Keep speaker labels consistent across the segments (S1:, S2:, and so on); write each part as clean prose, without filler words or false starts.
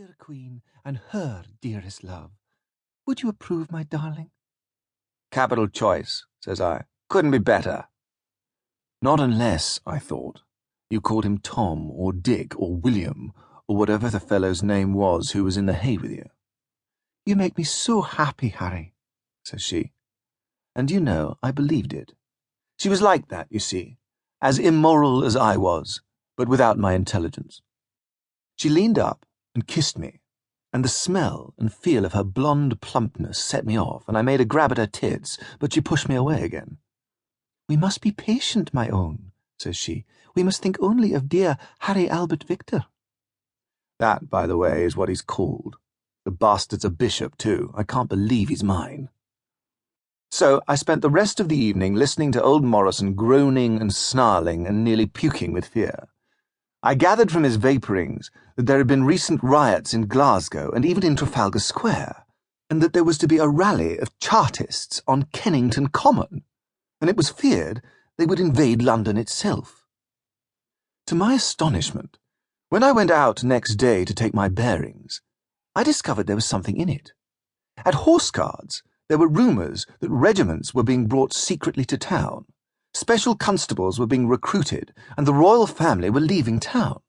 S1: dear Queen and her dearest love. Would you approve, my darling?
S2: Capital choice, says I. Couldn't be better. Not unless, I thought, you called him Tom or Dick or William or whatever the fellow's name was who was in the hay with you.
S1: You make me so happy, Harry, says she.
S2: And you know, I believed it. She was like that, you see, as immoral as I was, but without my intelligence. She leaned up and kissed me, and the smell and feel of her blonde plumpness set me off, and I made a grab at her tits, but she pushed me away again.
S1: We must be patient, my own, says she. We must think only of dear Harry Albert Victor.
S2: That, by the way, is what he's called. The bastard's a bishop, too. I can't believe he's mine. So I spent the rest of the evening listening to old Morrison groaning and snarling and nearly puking with fear. I gathered from his vapourings that there had been recent riots in Glasgow and even in Trafalgar Square, and that there was to be a rally of Chartists on Kennington Common, and it was feared they would invade London itself. To my astonishment, when I went out next day to take my bearings, I discovered there was something in it. At Horse Guards, there were rumours that regiments were being brought secretly to town. Special constables were being recruited, and the royal family were leaving town.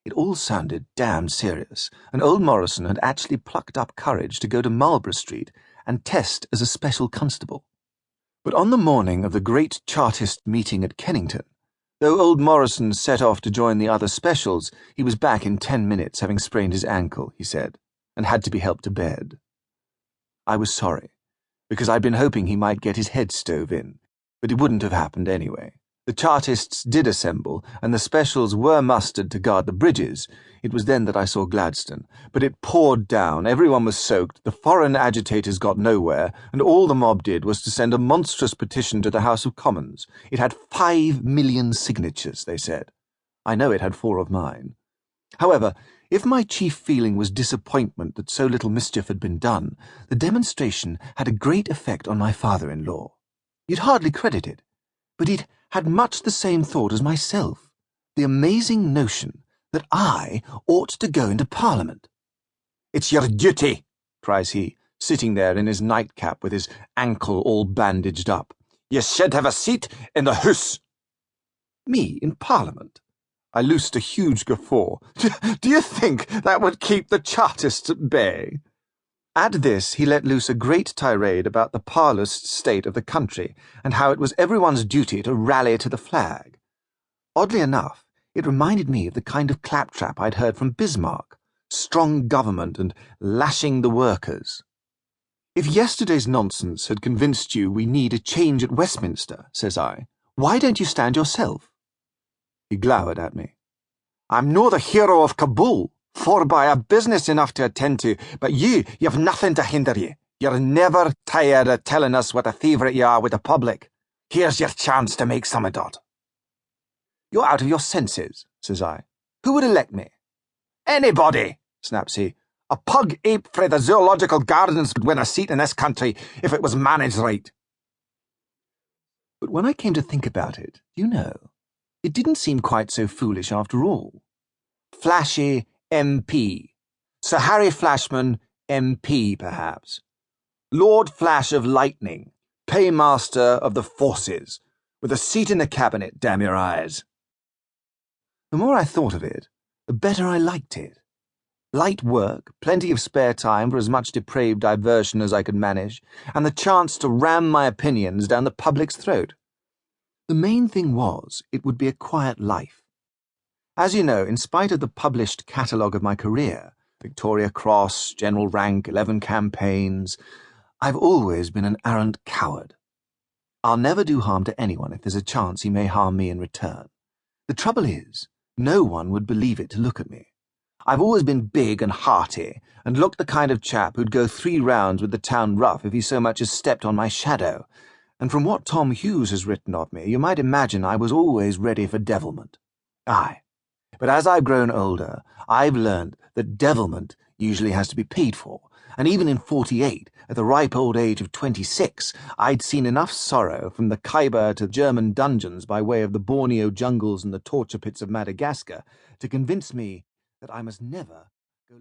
S2: It all sounded damned serious, and old Morrison had actually plucked up courage to go to Marlborough Street and test as a special constable. But on the morning of the great Chartist meeting at Kennington, though old Morrison set off to join the other specials, he was back in 10 minutes, having sprained his ankle, he said, and had to be helped to bed. I was sorry, because I'd been hoping he might get his head stove in, but it wouldn't have happened anyway. The Chartists did assemble, and the specials were mustered to guard the bridges. It was then that I saw Gladstone, but it poured down, everyone was soaked, the foreign agitators got nowhere, and all the mob did was to send a monstrous petition to the House of Commons. It had 5 million signatures, they said. I know it had 4 of mine. However, if my chief feeling was disappointment that so little mischief had been done, the demonstration had a great effect on my father-in-law. You'd hardly credit it, but he'd had much the same thought as myself, the amazing notion that I ought to go into Parliament. "It's your duty," cries he, sitting there in his nightcap with his ankle all bandaged up. "You should have a seat in the House." Me in Parliament? I loosed a huge guffaw. Do you think that would keep the Chartists at bay? At this he let loose a great tirade about the parlous state of the country, and how it was everyone's duty to rally to the flag. Oddly enough, it reminded me of the kind of claptrap I'd heard from Bismarck, strong government and lashing the workers. "If yesterday's nonsense had convinced you we need a change at Westminster," says I, "why don't you stand yourself?" He glowered at me. "I'm no the hero of Kabul, forby I've business enough to attend to, but you've nothing to hinder you. You're never tired of telling us what a favourite you are with the public. Here's your chance to make some of it." "You're out of your senses," says I. "Who would elect me?" "Anybody," snaps he. "A pug ape frae the zoological gardens would win a seat in this country if it was managed right." But when I came to think about it, you know, it didn't seem quite so foolish after all. Flashy MP. Sir Harry Flashman, MP, perhaps. Lord Flash of Lightning, Paymaster of the Forces, with a seat in the cabinet, damn your eyes. The more I thought of it, the better I liked it. Light work, plenty of spare time for as much depraved diversion as I could manage, and the chance to ram my opinions down the public's throat. The main thing was, it would be a quiet life. As you know, in spite of the published catalogue of my career, Victoria Cross, General Rank, 11 campaigns, I've always been an arrant coward. I'll never do harm to anyone if there's a chance he may harm me in return. The trouble is, no one would believe it to look at me. I've always been big and hearty, and looked the kind of chap who'd go 3 rounds with the town rough if he so much as stepped on my shadow, and from what Tom Hughes has written of me, you might imagine I was always ready for devilment. Aye. But as I've grown older, I've learned that devilment usually has to be paid for, and even in 48, at the ripe old age of 26, I'd seen enough sorrow from the Khyber to German dungeons by way of the Borneo jungles and the torture pits of Madagascar to convince me that I must never